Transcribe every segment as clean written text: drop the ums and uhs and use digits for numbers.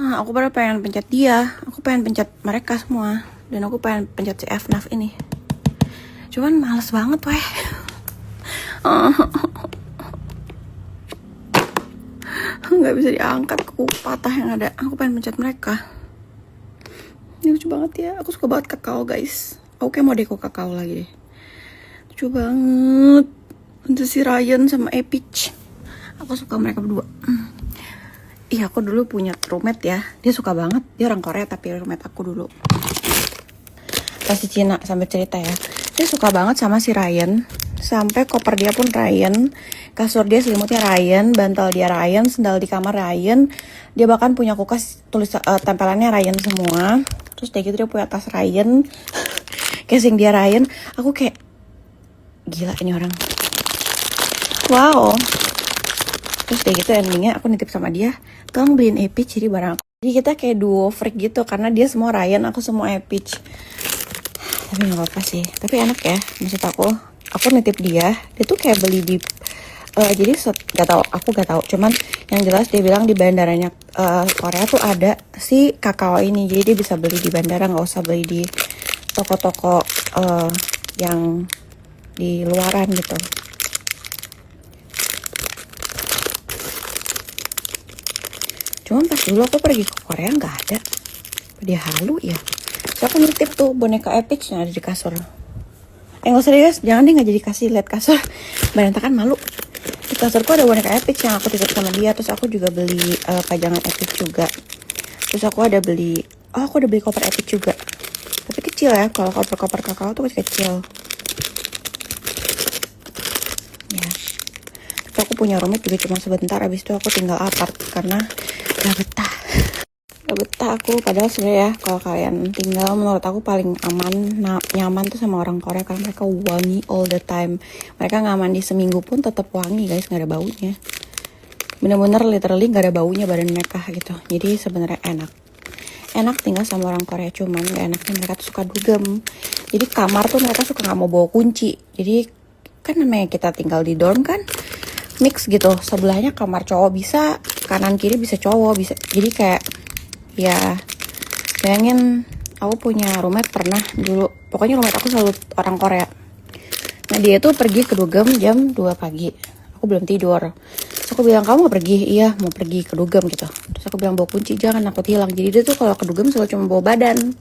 Nah, aku baru pengen pencet dia, aku pengen pencet mereka semua, dan aku pengen pencet si FNAF ini. Cuman males banget weh. Nggak bisa diangkat, aku patah yang ada. Aku pengen pencet mereka. Ini lucu banget ya, aku suka banget kakao guys. Aku kayak mau deko kakao lagi deh. Lucu banget. Untuk si Ryan sama Epich. Aku suka mereka berdua. Iya, aku dulu punya roommate ya. Dia suka banget. Dia orang Korea tapi roommate aku dulu. Kasih Cina sambil cerita ya. Dia suka banget sama si Ryan. Sampai koper dia pun Ryan. Kasur dia selimutnya Ryan. Bantal dia Ryan. Sendal di kamar Ryan. Dia bahkan punya kulkas tempelannya Ryan semua. Terus kayak gitu dia punya tas Ryan. Casing dia Ryan. Aku kayak gila ini orang. Wow. Terus kayak gitu endingnya aku nitip sama dia, tolong beliin Epich jadi barang aku. Jadi kita kayak duo freak gitu, karena dia semua Ryan, aku semua Epich. Tapi gak apa-apa sih, tapi enak ya. Maksud aku nitip dia tuh kayak beli di jadi aku gak tahu, cuman yang jelas dia bilang di bandaranya Korea tuh ada si kakao ini, jadi dia bisa beli di bandara, gak usah beli di toko-toko yang di luaran gitu. Cuman pas dulu aku pergi ke Korea nggak ada. Dia halu ya. So aku nitip tuh boneka Epich yang ada di kasur. Nggak serius, jangan deh nggak jadi kasih lihat kasur. Berantakan malu. Di kasurku ada boneka Epich yang aku titip sama dia. Terus aku juga beli pajangan Epich juga. Terus aku ada beli koper Epich juga. Tapi kecil ya, kalau koper kakao tuh kecil. Ya. Tapi aku punya roommate juga cuma sebentar. Abis itu aku tinggal apart karena gak betah aku. Padahal sebenarnya ya, kalau kalian tinggal, menurut aku paling aman, nyaman tuh sama orang Korea karena mereka wangi all the time. Mereka nggak mandi seminggu pun tetap wangi guys, nggak ada baunya. Bener-bener literally nggak ada baunya badan mereka gitu. Jadi sebenarnya enak tinggal sama orang Korea. Cuman gak enaknya mereka tuh suka dugem. Jadi kamar tuh mereka suka nggak mau bawa kunci. Jadi kan namanya kita tinggal di dorm kan, mix gitu, sebelahnya kamar cowok bisa, kanan kiri bisa cowok bisa. Jadi kayak ya bayangin aku punya roommate pernah dulu, pokoknya roommate aku selalu orang Korea. Nah dia tuh pergi ke dugem jam 2 pagi, aku belum tidur. Terus aku bilang, kamu mau pergi? Iya mau pergi ke dugem gitu. Terus aku bilang, bawa kunci jangan, takut hilang. Jadi dia tuh kalau ke dugem selalu cuma bawa badan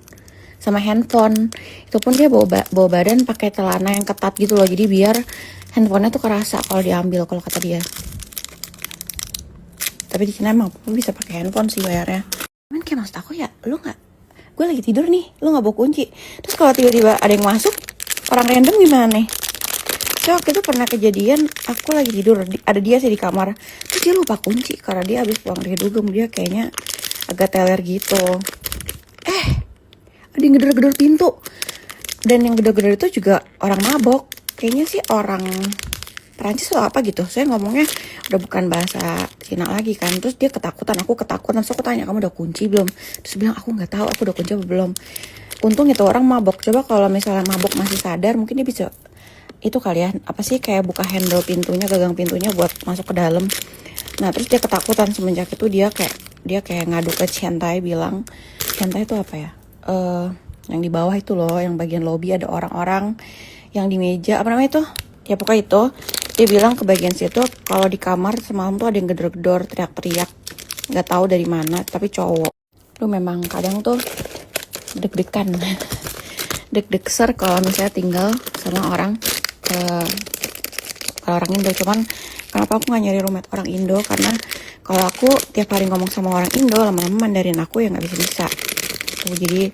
sama handphone. Itu pun dia bawa badan pakai celana yang ketat gitu loh, jadi biar handphonenya tuh kerasa kalau diambil, kalau kata dia. Tapi di Cina emang bisa pakai handphone sih bayarnya. Cuman kayak maksud aku ya, gue lagi tidur nih, lu nggak bawa kunci. Terus kalau tiba-tiba ada yang masuk, orang random gimana nih? So waktu itu pernah kejadian, aku lagi tidur, ada dia sih di kamar. Terus dia lupa kunci karena dia habis pulang dari dugem, dia kayaknya agak teler gitu. Ada yang gedor-gedor pintu. Dan yang gedor-gedor itu juga orang mabok. Kayaknya sih orang Perancis atau apa gitu. Saya ngomongnya udah bukan bahasa Cina lagi kan. Terus dia ketakutan, aku ketakutan. Terus aku tanya, kamu udah kunci belum? Terus bilang, aku gak tahu aku udah kunci apa belum. Untung itu orang mabok. Coba kalau misalnya mabok masih sadar, mungkin dia bisa itu kali ya, apa sih, kayak buka handle pintunya, gagang pintunya buat masuk ke dalam. Nah terus dia ketakutan. Semenjak itu dia kayak ngadu ke Chantai, bilang, Chantai itu apa ya, yang di bawah itu loh, yang bagian lobby ada orang-orang yang di meja, apa namanya itu ya, pokoknya itu. Dia bilang ke bagian situ kalau di kamar semalam tuh ada yang gedor-gedor, teriak-teriak, nggak tahu dari mana, tapi cowok. Lu memang kadang tuh deg-degan deg-degser kalau misalnya tinggal sama orang kalau orang Indo. Cuman kenapa aku nggak nyari roommate orang Indo, karena kalau aku tiap hari ngomong sama orang Indo, lama-lama Mandarin aku ya nggak bisa tuh. Jadi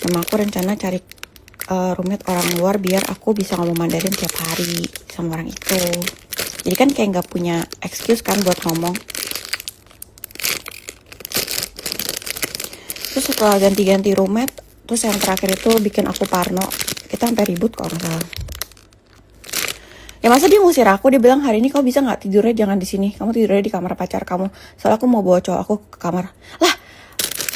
memang aku rencana cari roommate orang luar biar aku bisa ngomong Mandarin tiap hari sama orang itu. Jadi kan kayak nggak punya excuse kan buat ngomong. Terus setelah ganti-ganti roommate, terus yang terakhir itu bikin aku parno. Kita sampai ribut kalau nggak salah. Ya masa dia ngusir aku, dia bilang, hari ini kau bisa nggak tidurnya jangan di sini, kamu tidurnya di kamar pacar kamu. Soalnya aku mau bawa cowok aku ke kamar. Lah,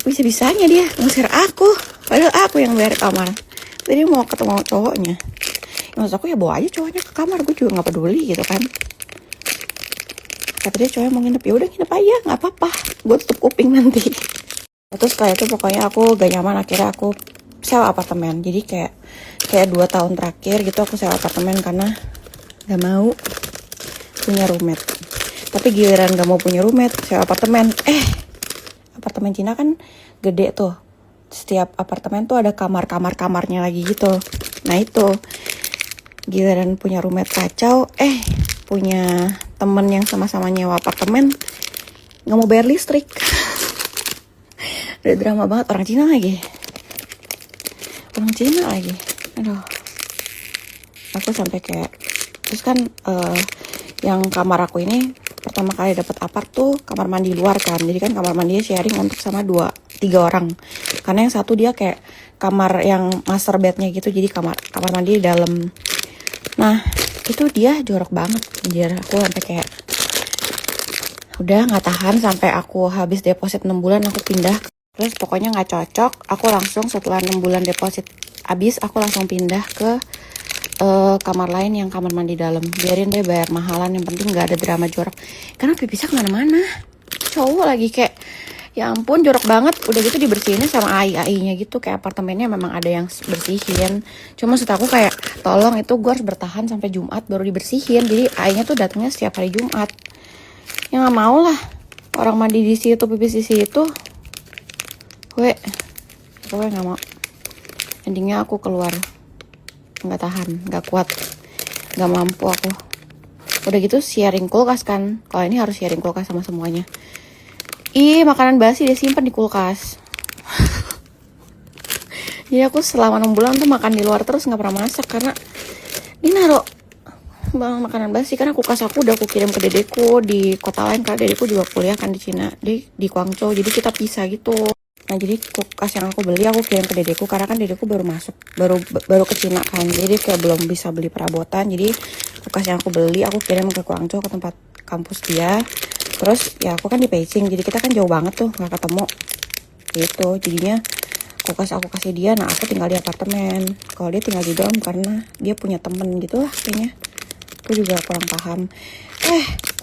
bisa-bisanya dia ngusir aku, padahal aku yang bayar kamar. Jadi mau ketemu cowoknya. Ya, maksud aku ya bawa aja cowoknya ke kamar, gue juga nggak peduli gitu kan. Kata dia cowoknya mau nginep, ya udah nginep aja, nggak apa-apa, gue tutup kuping nanti. Terus setelah itu pokoknya aku gak nyaman, akhirnya aku sewa apartemen. Jadi kayak 2 tahun terakhir gitu aku sewa apartemen karena gak mau punya roommate. Tapi giliran gak mau punya roommate, sewa apartemen. Apartemen Cina kan gede tuh. Setiap apartemen tuh ada kamarnya lagi gitu. Nah itu, giliran punya roommate kacau, punya temen yang sama-sama nyewa apartemen gak mau bayar listrik. Udah drama banget, orang Cina lagi. Aduh, aku sampai kayak, terus kan yang kamar aku ini pertama kali dapat apart tuh kamar mandi luar kan, jadi kan kamar mandinya sharing untuk sama 3 orang, karena yang satu dia kayak kamar yang master bednya gitu, jadi kamar mandi di dalam. Nah itu dia jorok banget, anjir. Aku sampai kayak udah nggak tahan, sampai aku habis deposit 6 bulan aku pindah. Terus pokoknya nggak cocok, aku langsung setelah 6 bulan deposit habis, aku langsung pindah ke kamar lain yang kamar mandi dalam. Biarin deh bayar mahalan, yang penting nggak ada drama jorok. Karena pipisnya kemana-mana, cowok lagi kayak, ya ampun jorok banget. Udah gitu dibersihinnya sama AI-nya gitu, kayak apartemennya memang ada yang bersihin. Cuma maksud aku kayak, tolong itu gue harus bertahan sampai Jumat baru dibersihin. Jadi AI-nya tuh datangnya setiap hari Jumat. Ya nggak mau lah, orang mandi di situ, pipis di situ. Gue nggak mau. Endingnya aku keluar, nggak tahan, nggak kuat, nggak mampu aku. Udah gitu sharing kulkas kan, kalau ini harus sharing kulkas sama semuanya. Makanan basi dia simpan di kulkas. Jadi aku selama 6 bulan tuh makan di luar terus, nggak pernah masak karena ini naruh makanan basi. Karena kulkas aku udah aku kirim ke dedeku di kota lain, karena dedeku juga kuliah kan di Cina, di Guangzhou, jadi kita pisah gitu. Nah jadi kulkas yang aku beli aku kirim ke dedeku, karena kan dedeku baru masuk, baru ke Cina kan, jadi kayak belum bisa beli perabotan. Jadi kulkas yang aku beli aku kirim ke Guangzhou, ke tempat kampus dia. Terus ya aku kan di Beijing, jadi kita kan jauh banget tuh nggak ketemu gitu. Jadinya kulkas aku kasih dia, nah aku tinggal di apartemen, kalau dia tinggal di dorm karena dia punya temen gitu lah kayaknya. Aku juga kurang paham.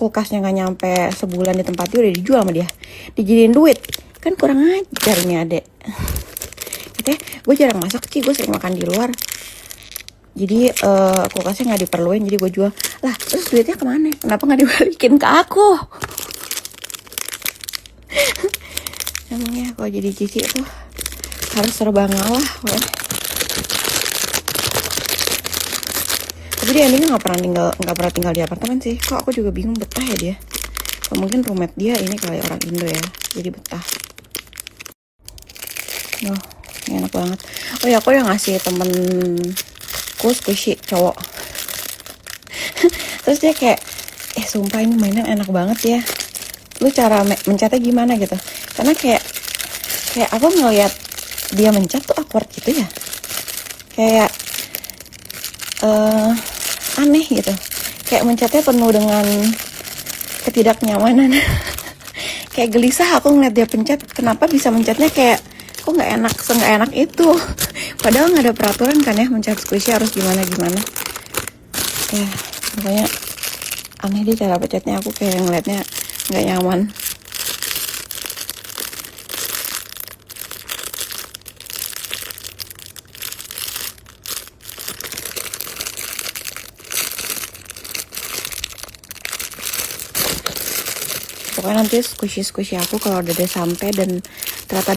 Kulkasnya nggak nyampe sebulan di tempat dia udah dijual sama dia, dijadiin duit. Kan kurang ajar nih adek. Katanya gue jarang masak sih, gue sering makan di luar, jadi kulkasnya nggak diperluin, jadi gue jual. Lah terus duitnya kemana? Kenapa nggak dibalikin ke aku? Emangnya kalau jadi cici tuh harus serba ngalah. Tapi dia endingnya nggak pernah tinggal di apartemen sih. Kok aku juga bingung betah ya dia. Mungkin roommate dia ini kali orang Indo ya, jadi betah. Ini enak banget. Oh ya, aku yang ngasih temenku squishy cowok. Terus dia kayak, sumpah ini mainan enak banget ya. Lu cara mencetnya gimana gitu? Karena kayak aku ngeliat dia mencet tuh awkward gitu ya. Kayak aneh gitu. Kayak mencetnya penuh dengan ketidaknyamanan. Kayak gelisah aku ngeliat dia pencet. Kenapa bisa mencetnya kayak kok nggak enak itu. Padahal nggak ada peraturan kan ya, mencet squishy harus gimana. Ya makanya aneh deh cara pencetnya, aku kayak ngeliatnya nggak nyaman. Pokoknya nanti squishy aku kalau udah sampai dan ternyata